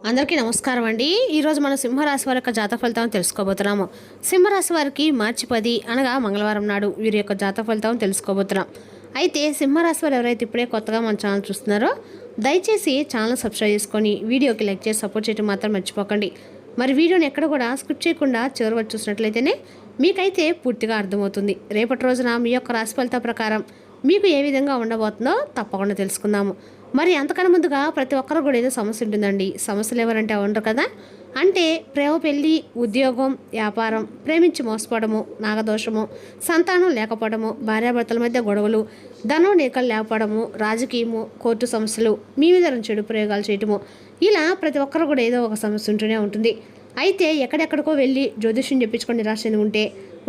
అందరికీ నమస్కారం అండి. ఈరోజు మనం సింహరాశి వారి యొక్క జాతక ఫలితాలను తెలుసుకోబోతున్నాము. సింహరాశి వారికి మార్చి 10 అనగా మంగళవారం నాడు వీరి యొక్క జాతక ఫలితాలను తెలుసుకోబోతున్నాం. అయితే సింహరాశి వారు ఎవరైతే ఇప్పుడే కొత్తగా మన ఛానల్ చూస్తున్నారో దయచేసి ఛానల్ సబ్స్క్రైబ్ చేసుకొని వీడియోకి లైక్ చేసి సపోర్ట్ చేయడం మాత్రం మర్చిపోకండి. మరి వీడియోని ఎక్కడ కూడా స్కిప్ చేయకుండా చివరి వరకు చూసినట్లయితేనే మీకైతే పూర్తిగా అర్థమవుతుంది. రేపటి రోజున మీ యొక్క రాశి ఫలిత ప్రకారం మీకు ఏ విధంగా ఉండబోతుందో తప్పకుండా తెలుసుకుందాము. మరి అంతకన్నా ముందుగా ప్రతి ఒక్కరు కూడా ఏదో సమస్య ఉంటుందండి. సమస్యలు ఎవరంటే ఉండరు కదా. అంటే ప్రేమ, పెళ్ళి, ఉద్యోగం, వ్యాపారం, ప్రేమించి మోసపోవడము, నాగదోషము, సంతానం లేకపోవడము, భార్యాభర్తల మధ్య గొడవలు, ధనం నీకలు లేకపోవడము, రాజకీయము, కోర్టు సమస్యలు, మీ మీద చెడు ప్రయోగాలు చేయటము, ఇలా ప్రతి ఒక్కరు కూడా ఏదో ఒక సమస్య ఉంటూనే ఉంటుంది. అయితే ఎక్కడెక్కడికో వెళ్ళి జ్యోతిష్యం చెప్పించుకొని నిరాశ ఉంటే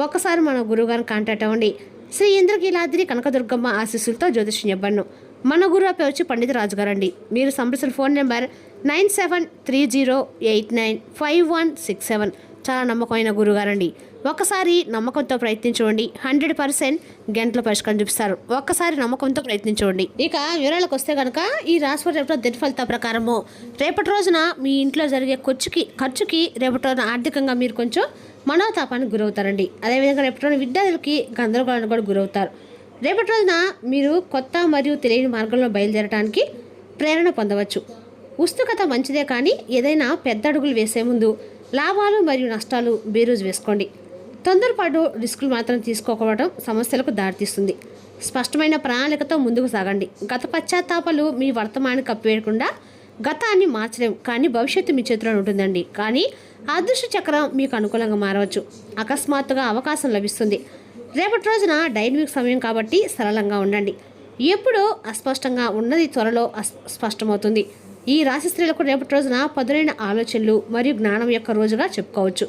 ఒక్కసారి మన గురువుగారిని కాంటాక్ట్ అవ్వండి. శ్రీ ఇంద్రకీలాద్రి కనకదుర్గమ్మ ఆశీస్సులతో జ్యోతిష్యం చెప్పాను. మన గురువు పేరు వచ్చి పండిత రాజుగారండి. మీరు సంప్రదించిన ఫోన్ నెంబర్ 9730895167. చాలా నమ్మకమైన గురుగారండి. ఒక్కసారి నమ్మకంతో ప్రయత్నించండి. 100% గంటల పరిష్కారం చూపిస్తారు. ఒక్కసారి నమ్మకంతో ప్రయత్నించండి. ఇక వివరాలకు వస్తే కనుక ఈ రాశి రేపటి దిన ఫలిత ప్రకారము రేపటి రోజున మీ ఇంట్లో జరిగే ఖర్చుకి రేపటి రోజున ఆర్థికంగా మీరు కొంచెం మనోతాపానికి గురవుతారండి. అదేవిధంగా రేపటి రోజున విద్యార్థులకి గందరగోళానికి కూడా గురవుతారు. రేపటి రోజున మీరు కొత్త మరియు తెలియని మార్గంలో బయలుదేరడానికి ప్రేరణ పొందవచ్చు. ఉత్సుకత మంచిదే, కానీ ఏదైనా పెద్ద అడుగులు వేసే ముందు లాభాలు మరియు నష్టాలు బేరీజు వేసుకోండి. తొందరపాటు రిస్కులు మాత్రం తీసుకోకపోవడం సమస్యలకు దారితీస్తుంది. స్పష్టమైన ప్రణాళికతో ముందుకు సాగండి. గత పశ్చాత్తాపాలు మీ వర్తమానాన్ని కప్పివేయకుండా గతాన్ని మార్చలేము, కానీ భవిష్యత్తు మీ చేతిలో ఉంటుందండి. కానీ అదృష్ట చక్రం మీకు అనుకూలంగా మారవచ్చు. అకస్మాత్తుగా అవకాశం లభిస్తుంది. రేపటి రోజున డైనమిక్ సమయం కాబట్టి సరళంగా ఉండండి. ఎప్పుడూ అస్పష్టంగా ఉన్నది త్వరలో స్పష్టమవుతుంది. ఈ రాశి స్త్రీలకు రేపటి రోజున పదునైన ఆలోచనలు మరియు జ్ఞానం యొక్క రోజుగా చెప్పుకోవచ్చు.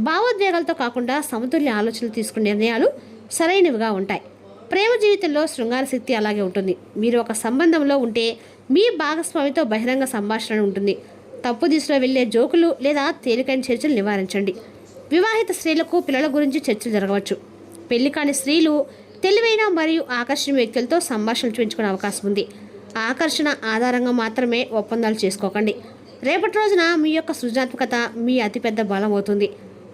భావోద్వేగాలతో కాకుండా సమతుల్య ఆలోచనలు తీసుకునే నిర్ణయాలు సరైనవిగా ఉంటాయి. ప్రేమ జీవితంలో శృంగార శక్తి అలాగే ఉంటుంది. మీరు ఒక సంబంధంలో ఉంటే మీ భాగస్వామితో బహిరంగ సంభాషణ ఉంటుంది. తప్పు దిశలో వెళ్లే జోకులు లేదా తేలికైన చర్చలు నివారించండి. వివాహిత స్త్రీలకు పిల్లల గురించి చర్చలు జరగవచ్చు. పెళ్లి కాని స్త్రీలు తెలివైన మరియు ఆకర్షణ వ్యక్తులతో సంభాషణలు పెంచుకునే అవకాశం ఉంది. ఆకర్షణ ఆధారంగా మాత్రమే ఒప్పందాలు చేసుకోకండి. రేపటి రోజున మీ యొక్క సృజనాత్మకత మీ అతిపెద్ద బలం అవుతుంది.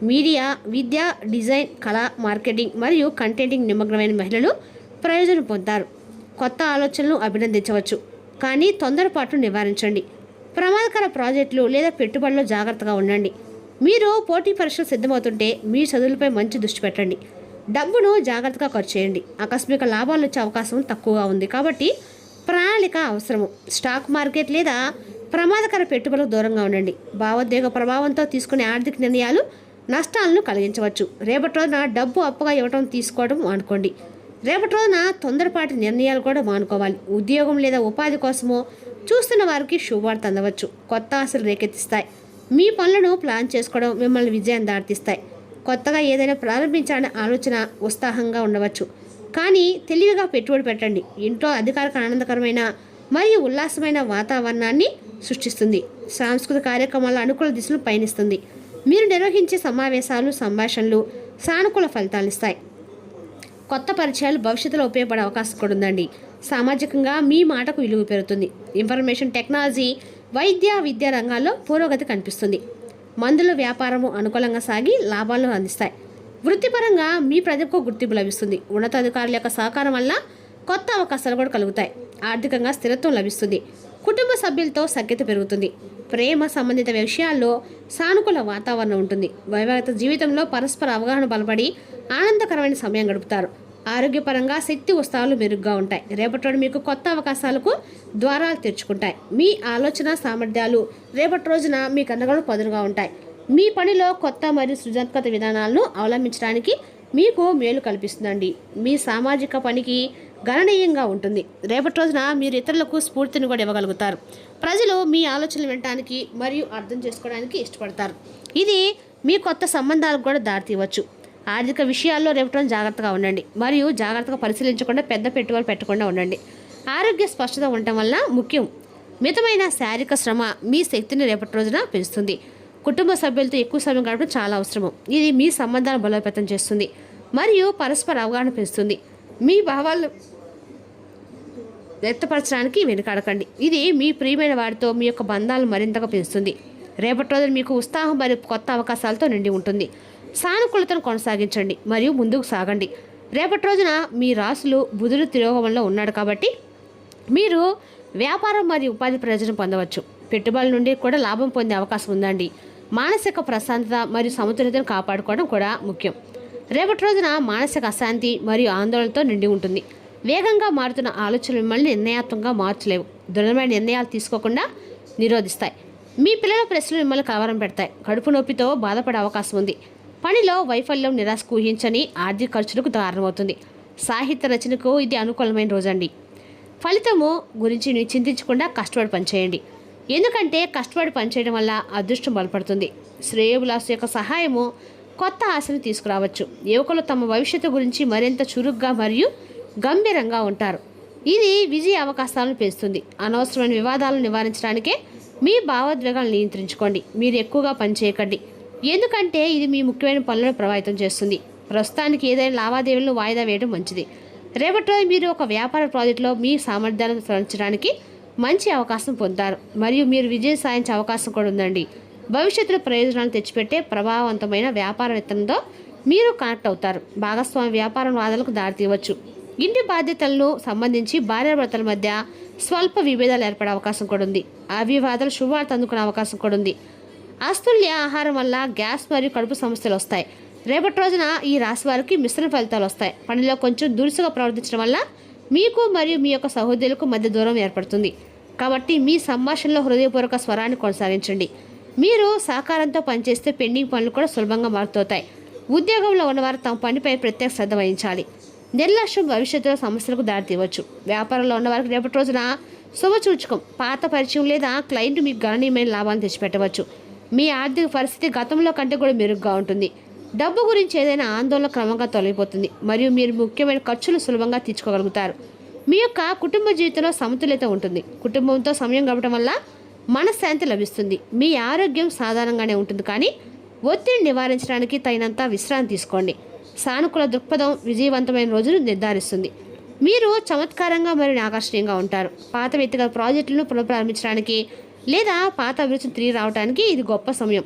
మీడియా, విద్య, డిజైన్, కళ, మార్కెటింగ్ మరియు కంటెంటింగ్ నిమగ్నమైన మహిళలు ప్రయోజనం పొందుతారు. కొత్త ఆలోచనలు అభినందించవచ్చు, కానీ తొందరపాటు నివారించండి. ప్రమాదకర ప్రాజెక్టులు లేదా పెట్టుబడుల్లో జాగ్రత్తగా ఉండండి. మీరు పోటీ పరీక్షలు సిద్ధమవుతుంటే మీ చదువులపై మంచి దృష్టి పెట్టండి. డబ్బును జాగ్రత్తగా ఖర్చు చేయండి. ఆకస్మిక లాభాలు వచ్చే అవకాశం తక్కువగా ఉంది, కాబట్టి ప్రణాళిక అవసరము. స్టాక్ మార్కెట్ లేదా ప్రమాదకర పెట్టుబడులకు దూరంగా ఉండండి. భావోద్వేగ ప్రభావంతో తీసుకునే ఆర్థిక నిర్ణయాలు నష్టాలను కలిగించవచ్చు. రేపటి రోజున డబ్బు అప్పుగా ఇవ్వడం తీసుకోవడం మానుకోండి. రేపటి రోజున తొందరపాటి నిర్ణయాలు కూడా మానుకోవాలి. ఉద్యోగం లేదా ఉపాధి కోసమో చూస్తున్న వారికి శుభవార్త అందవచ్చు. కొత్త ఆశలు రేకెత్తిస్తాయి. మీ పనులను ప్లాన్ చేసుకోవడం మిమ్మల్ని విజయం దారితీస్తాయి. కొత్తగా ఏదైనా ప్రారంభించాలనే ఆలోచన ఉత్సాహంగా ఉండవచ్చు, కానీ తెలివిగా పెట్టుబడి పెట్టండి. ఇంట్లో అధికారిక ఆనందకరమైన మరియు ఉల్లాసమైన వాతావరణాన్ని సృష్టిస్తుంది. సాంస్కృతిక కార్యక్రమాల అనుకూల దిశలు పయనిస్తుంది. మీరు నిర్వహించే సమావేశాలు, సంభాషణలు సానుకూల ఫలితాలు ఇస్తాయి. కొత్త పరిచయాలు భవిష్యత్తులో ఉపయోగపడే అవకాశం కూడా ఉందండి. సామాజికంగా మీ మాటకు విలువ పెరుగుతుంది. ఇన్ఫర్మేషన్ టెక్నాలజీ, వైద్య, విద్యా రంగాల్లో పురోగతి కనిపిస్తుంది. మందుల వ్యాపారము అనుకూలంగా సాగి లాభాలను అందిస్తాయి. వృత్తిపరంగా మీ ప్రతిభకు గుర్తింపు లభిస్తుంది. ఉన్నతాధికారుల యొక్క సహకారం వల్ల కొత్త అవకాశాలు కూడా కలుగుతాయి. ఆర్థికంగా స్థిరత్వం లభిస్తుంది. కుటుంబ సభ్యులతో సఖ్యత పెరుగుతుంది. ప్రేమ సంబంధిత విషయాల్లో సానుకూల వాతావరణం ఉంటుంది. వైవాహిక జీవితంలో పరస్పర అవగాహన బలపడి ఆనందకరమైన సమయం గడుపుతారు. ఆరోగ్యపరంగా శక్తి ఉత్సాహాలు మెరుగ్గా ఉంటాయి. రేపటి రోజు మీకు కొత్త అవకాశాలకు ద్వారాలు తెరుచుకుంటాయి. మీ ఆలోచన సామర్థ్యాలు రేపటి రోజున మీకు అండగా పదునుగా ఉంటాయి. మీ పనిలో కొత్త మరియు సృజనాత్మక విధానాలను అవలంబించడానికి మీకు మేలు కల్పిస్తుందండి. మీ సామాజిక పనికి గణనీయంగా ఉంటుంది. రేపటి రోజున మీరు ఇతరులకు స్ఫూర్తిని కూడా ఇవ్వగలుగుతారు. ప్రజలు మీ ఆలోచనలు వినడానికి మరియు అర్థం చేసుకోవడానికి ఇష్టపడతారు. ఇది మీ కొత్త సంబంధాలకు కూడా దారితీయవచ్చు. ఆర్థిక విషయాల్లో రేపటి రోజు జాగ్రత్తగా ఉండండి మరియు జాగ్రత్తగా పరిశీలించకుండా పెద్ద పెట్టుబడులు పెట్టకుండా ఉండండి. ఆరోగ్య స్పష్టత ఉండటం వల్ల ముఖ్యం. మితమైన శారీరక శ్రమ మీ శక్తిని రేపటి రోజున పెంచుతుంది. కుటుంబ సభ్యులతో ఎక్కువ సమయం గడపడం చాలా అవసరము. ఇది మీ సంబంధాలను బలోపేతం చేస్తుంది మరియు పరస్పర అవగాహన పెంచుతుంది. మీ భావాలు వ్యక్తపరచడానికి వెనుకాడకండి. ఇది మీ ప్రియమైన వారితో మీ యొక్క బంధాలను మరింతగా పెంచుతుంది. రేపటి రోజున మీకు ఉత్సాహం మరియు కొత్త అవకాశాలతో నిండి ఉంటుంది. సానుకూలతను కొనసాగించండి మరియు ముందుకు సాగండి. రేపటి రోజున మీ రాశులు బుధుడు తిరోగమనంలో ఉన్నాడు కాబట్టి మీరు వ్యాపారం మరియు ఉపాధి ప్రయోజనం పొందవచ్చు. పెట్టుబడుల నుండి కూడా లాభం పొందే అవకాశం ఉందండి. మానసిక ప్రశాంతత మరియు సమతుల్యతను కాపాడుకోవడం కూడా ముఖ్యం. రేపటి రోజున మానసిక అశాంతి మరియు ఆందోళనతో నిండి ఉంటుంది. వేగంగా మారుతున్న ఆలోచనలు మిమ్మల్ని నిర్ణయాత్మకంగా మార్చలేవు. దృఢమైన నిర్ణయాలు తీసుకోకుండా నిరోధిస్తాయి. మీ పిల్లల ప్రశ్నలు మిమ్మల్ని కలవరం పెడతాయి. కడుపు నొప్పితో బాధపడే అవకాశం ఉంది. పనిలో వైఫల్యం నిరాశకు ఊహించని ఆర్థిక ఖర్చులకు కారణమవుతుంది. సాహిత్య రచనకు ఇది అనుకూలమైన రోజండి. ఫలితము గురించి చింతించకుండా కష్టపడి పనిచేయండి. ఎందుకంటే కష్టపడి పనిచేయడం వల్ల అదృష్టం బలపడుతుంది. శ్రేయోభిలాష యొక్క సహాయము కొత్త ఆశను తీసుకురావచ్చు. యువకులు తమ భవిష్యత్తు గురించి మరింత చురుగ్గా మరియు గంభీరంగా ఉంటారు. ఇది విజయ అవకాశాలను పెంచుతుంది. అనవసరమైన వివాదాలను నివారించడానికే మీ భావోద్వేగాలను నియంత్రించుకోండి. మీరు ఎక్కువగా పనిచేయకండి, ఎందుకంటే ఇది మీ ముఖ్యమైన పనులను ప్రభావితం చేస్తుంది. ప్రస్తుతానికి ఏదైనా లావాదేవీలను వాయిదా వేయడం మంచిది. రేపటి రోజు మీరు ఒక వ్యాపార ప్రాజెక్టులో మీ సామర్థ్యాలను పెంచడానికి మంచి అవకాశం పొందుతారు మరియు మీరు విజయం సాధించే అవకాశం కూడా ఉందండి. భవిష్యత్తులో ప్రయోజనాలు తెచ్చిపెట్టే ప్రభావవంతమైన వ్యాపార విత్తనంతో మీరు కనెక్ట్ అవుతారు. భాగస్వామి వ్యాపారం వాదనలకు దారితీయవచ్చు. ఇంటి బాధ్యతలను సంబంధించి భార్యాభర్తల మధ్య స్వల్ప విభేదాలు ఏర్పడే అవకాశం కూడా ఉంది. ఆ వివాదాలు శుభవార్త అందుకునే అవకాశం కూడా ఉంది. అస్తుల్య ఆహారం వల్ల గ్యాస్ మరియు కడుపు సమస్యలు వస్తాయి. రేపటి రోజున ఈ రాశి వారికి మిశ్రమ ఫలితాలు వస్తాయి. పనిలో కొంచెం దురుసుగా ప్రవర్తించడం వల్ల మీకు మరియు మీ యొక్క సహోదరులకు మధ్య దూరం ఏర్పడుతుంది. కాబట్టి మీ సంభాషణలో హృదయపూర్వక స్వరాన్ని కొనసాగించండి. మీరు సహకారంతో పనిచేస్తే పెండింగ్ పనులు కూడా సులభంగా మారుతవుతాయి. ఉద్యోగంలో ఉన్నవారు తమ పనిపై ప్రత్యేక శ్రద్ధ వహించాలి. నిర్లక్ష్యం భవిష్యత్తులో సమస్యలకు దారితీయవచ్చు. వ్యాపారంలో ఉన్నవారికి రేపటి రోజున శుభసూచకం. పాత పరిచయం లేదా క్లయింట్ మీకు గణనీయమైన లాభాలను తెచ్చిపెట్టవచ్చు. మీ ఆర్థిక పరిస్థితి గతంలో కంటే కూడా మెరుగ్గా ఉంటుంది. డబ్బు గురించి ఏదైనా ఆందోళన క్రమంగా తొలగిపోతుంది మరియు మీరు ముఖ్యమైన ఖర్చులు సులభంగా తీర్చుకోగలుగుతారు. మీ యొక్క కుటుంబ జీవితంలో సమతుల్యత ఉంటుంది. కుటుంబంతో సమయం గడపడం వల్ల మనశ్శాంతి లభిస్తుంది. మీ ఆరోగ్యం సాధారణంగానే ఉంటుంది, కానీ ఒత్తిడి నివారించడానికి తగినంత విశ్రాంతి తీసుకోండి. సానుకూల దృక్పథం విజయవంతమైన రోజును నిర్ధారిస్తుంది. మీరు చమత్కారంగా మరియు ఆకర్షణీయంగా ఉంటారు. పాత వ్యక్తిగత ప్రాజెక్టులను పునఃప్రారంభించడానికి లేదా పాత అభిరుచిని తిరిగి రావడానికి ఇది గొప్ప సమయం.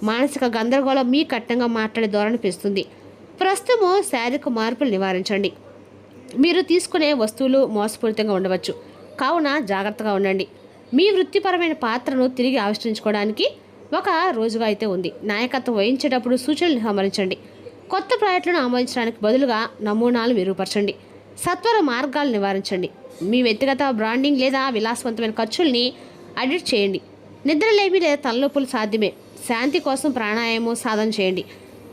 మానసిక గందరగోళం మీ కఠినంగా మాట్లాడే ధోరణి పెంచుతుంది. ప్రస్తుతము శారీరక మార్పులు నివారించండి. మీరు తీసుకునే వస్తువులు మోసపూరితంగా ఉండవచ్చు, కావున జాగ్రత్తగా ఉండండి. మీ వృత్తిపరమైన పాత్రను తిరిగి ఆవిష్కరించుకోవడానికి ఒక రోజుగా అయితే ఉంది. నాయకత్వం వహించేటప్పుడు సూచనలు గమనించండి. కొత్త ప్రాజెక్టులను ఆమోదించడానికి బదులుగా నమూనాలు మెరుగుపరచండి. సత్వర మార్గాలు నివారించండి. మీ వ్యక్తిగత బ్రాండింగ్ లేదా విలాసవంతమైన ఖర్చుల్ని అడిట్ చేయండి. నిద్రలేమి లేదా తలనొప్పులు సాధ్యమే. శాంతి కోసం ప్రాణాయామం సాధన చేయండి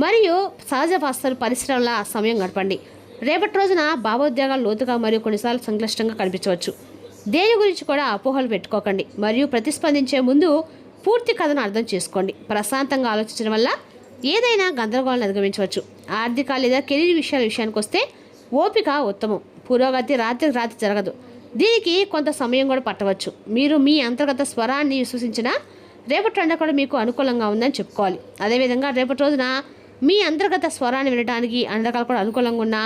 మరియు సహజ వస్తువుల పరిశ్రమల సమయం గడపండి. రేపటి రోజున భావోద్వేగాలు లోతుగా మరియు కొన్నిసార్లు సంక్లిష్టంగా కనిపించవచ్చు. దేని గురించి కూడా అపోహలు పెట్టుకోకండి మరియు ప్రతిస్పందించే ముందు పూర్తి కథను అర్థం చేసుకోండి. ప్రశాంతంగా ఆలోచించడం వల్ల ఏదైనా గందరగోళాన్ని అధిగమించవచ్చు. ఆర్థిక లేదా కెరీర్ విషయానికి వస్తే ఓపిక ఉత్తమం. పురోగతి రాత్రికి రాత్రి జరగదు. దీనికి కొంత సమయం కూడా పట్టవచ్చు. మీరు మీ అంతర్గత స్వరాన్ని విశ్వసించిన రేపటి ఎండ కూడా మీకు అనుకూలంగా ఉందని చెప్పుకోవాలి. అదేవిధంగా రేపటి రోజున మీ అంతర్గత స్వరాన్ని వినడానికి అన్ని రకాలు కూడా అనుకూలంగా ఉన్నా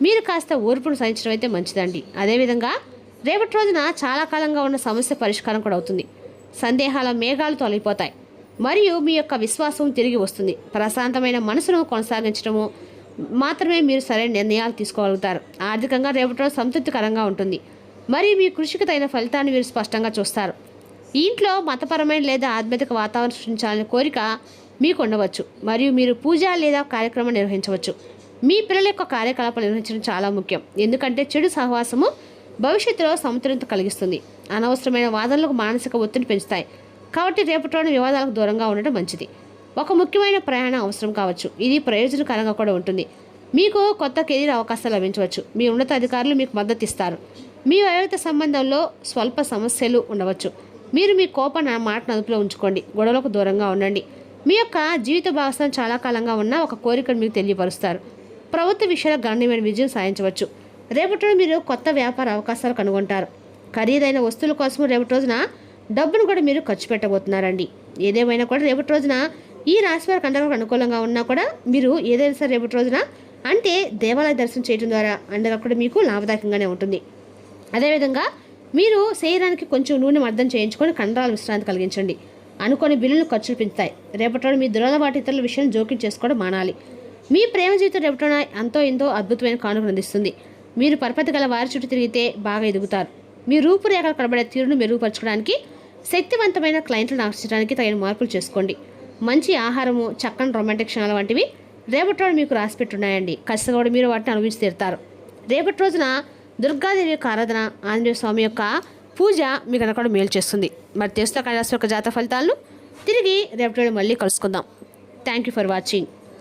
మీరు కాస్త ఓర్పును సహించడం అయితే మంచిదండి. అదేవిధంగా రేపటి రోజున చాలా కాలంగా ఉన్న సమస్య పరిష్కారం కూడా అవుతుంది. సందేహాల మేఘాలు తొలగిపోతాయి మరియు మీ యొక్క విశ్వాసం తిరిగి వస్తుంది. ప్రశాంతమైన మనసును కొనసాగించడము మాత్రమే మీరు సరైన నిర్ణయాలు తీసుకోగలుగుతారు. ఆర్థికంగా రేపటి రోజు సంతృప్తికరంగా ఉంటుంది మరియు మీ కృషికి తగిన ఫలితాన్ని మీరు స్పష్టంగా చూస్తారు. ఇంట్లో మతపరమైన లేదా ఆధ్యాత్మిక వాతావరణం సృష్టించాలనే కోరిక మీకు ఉండవచ్చు మరియు మీరు పూజ లేదా కార్యక్రమం నిర్వహించవచ్చు. మీ పిల్లల యొక్క కార్యకలాపాలు నిర్వహించడం చాలా ముఖ్యం, ఎందుకంటే చెడు సహవాసము భవిష్యత్తులో సమతుల్యత కలిగిస్తుంది. అనవసరమైన వాదనలకు మానసిక ఒత్తిడి పెంచుతాయి. కాబట్టి రేపటిలోని వివాదాలకు దూరంగా ఉండడం మంచిది. ఒక ముఖ్యమైన ప్రయాణం అవసరం కావచ్చు. ఇది ప్రయోజనకరంగా కూడా ఉంటుంది. మీకు కొత్త కెరీర్ అవకాశాలు లభించవచ్చు. మీ ఉన్నత అధికారులు మీకు మద్దతు ఇస్తారు. మీ వైవాహిక సంబంధంలో స్వల్ప సమస్యలు ఉండవచ్చు. మీరు మీ కోపాన్ని మాటను అదుపులో ఉంచుకోండి. గొడవలకు దూరంగా ఉండండి. మీ యొక్క జీవిత భాగస్వామి చాలా కాలంగా ఉన్న ఒక కోరికను మీకు తెలియపరుస్తారు. ప్రభుత్వ విషయాల గణనీయమైన విజయం సాధించవచ్చు. రేపటి మీరు కొత్త వ్యాపార అవకాశాలు కనుగొంటారు. ఖరీదైన వస్తువుల కోసం రేపటి రోజున డబ్బును కూడా మీరు ఖర్చు పెట్టబోతున్నారండి. ఏదేమైనా కూడా రేపటి రోజున ఈ రాశి వారికి అందరికీ అనుకూలంగా ఉన్నా కూడా మీరు ఏదైనా సరే రేపటి రోజున అంటే దేవాలయ దర్శనం చేయడం ద్వారా అండగా కూడా మీకు లాభదాయకంగానే ఉంటుంది. అదేవిధంగా మీరు శరీరానికి కొంచెం నూనె మర్దం చేయించుకొని కండరాల విశ్రాంతి కలిగించండి. అనుకోని బిల్లులు ఖర్చులు పెంచుతాయి. రేపటి మీ దురలవాటు ఇతరుల విషయం జోక్యం చేసుకోవడం మానాలి. మీ ప్రేమ జీవితం రేపటిన ఎంతో ఎంతో అద్భుతమైన కానుకను అందిస్తుంది. మీరు పరపతి గల వారి చుట్టూ తిరిగితే బాగా ఎదుగుతారు. మీ రూపురేఖలు కనబడే తీరును మెరుగుపరచుకోవడానికి, శక్తివంతమైన క్లయింట్లను ఆకర్షించడానికి తగిన మార్పులు చేసుకోండి. మంచి ఆహారము, చక్కని రొమాంటిక్ క్షణాలు వంటివి రేపటి రోజు మీకు రాసిపెట్టున్నాయండి. ఖచ్చితంగా కూడా మీరు వాటిని అనుభవించి తీరుతారు. రేపటి రోజున దుర్గాదేవి యొక్క ఆరాధన, ఆంజనేయ స్వామి యొక్క పూజ మీకు అక్కడ మేలు చేస్తుంది. మరి తెలుస్తా కైలాస యొక్క జాతక ఫలితాలను తిరిగి రేపటి రోజు మళ్ళీ కలుసుకుందాం. Thank you for watching.